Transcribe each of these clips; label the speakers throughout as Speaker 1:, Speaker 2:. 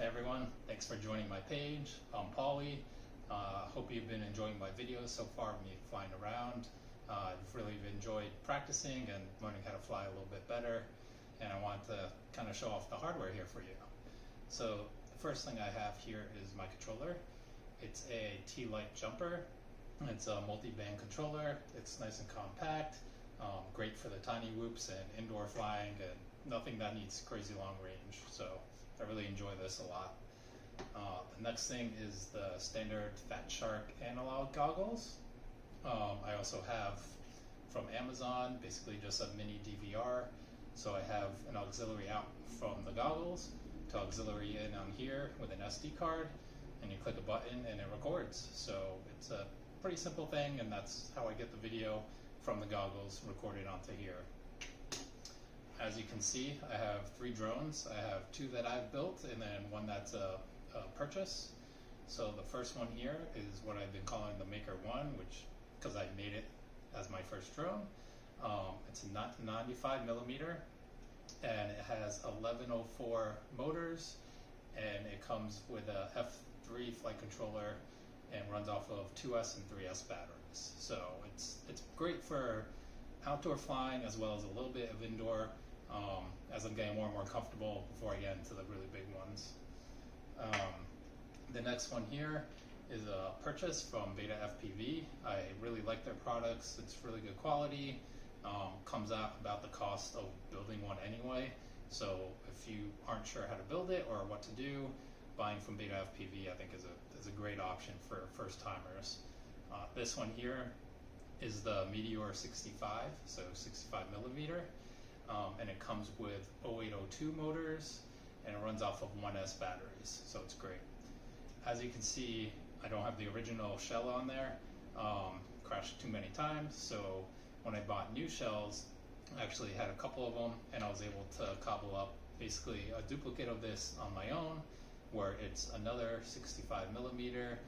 Speaker 1: Hey everyone, thanks for joining my page. I'm Paulie. Hope you've been enjoying my videos so far of me flying around. I've really enjoyed practicing and learning how to fly a little bit better, and I want to kind of show off the hardware here for you. So the first thing I have here is my controller. It's a T-Lite jumper. It's a multi-band controller. It's nice and compact, great for the tiny whoops and indoor flying, and nothing that needs crazy long range. So I really enjoy this a lot. The next thing is the standard Fat Shark analog goggles. I also have from Amazon, basically just a mini DVR. So I have an auxiliary out from the goggles to auxiliary in on here with an SD card, and you click a button and it records. So it's a pretty simple thing, and that's how I get the video from the goggles recorded onto here. As you can see, I have 3 drones. I have 2 that I've built and then one that's a purchase. So the first one here is what I've been calling the Maker 1, which, because I made it as my first drone. It's a 95 millimeter and it has 1104 motors, and it comes with a F3 flight controller and runs off of 2S and 3S batteries. So it's great for outdoor flying as well as a little bit of indoor, as I'm getting more and more comfortable before I get into the really big ones. The next one here is a purchase from Beta FPV. I really like their products. It's really good quality. Comes out about the cost of building one anyway. So if you aren't sure how to build it or what to do, buying from Beta FPV I think is a great option for first timers. This one here is the Meteor 65, so 65 millimeter, and it comes with 0802 motors and it runs off of 1S batteries, so it's great. As you can see, I don't have the original shell on there. Crashed too many times, so when I bought new shells, I actually had a couple of them, and I was able to cobble up basically a duplicate of this on my own, where it's another 65 millimeter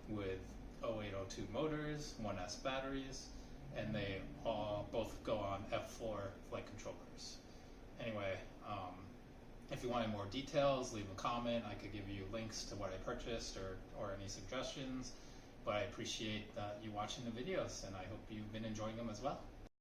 Speaker 1: with 0802 motors, 1S batteries, and they all both go on F4 flight controllers. Anyway, if you wanted more details, leave a comment. I could give you links to what I purchased or any suggestions, but I appreciate you watching the videos, and I hope you've been enjoying them as well.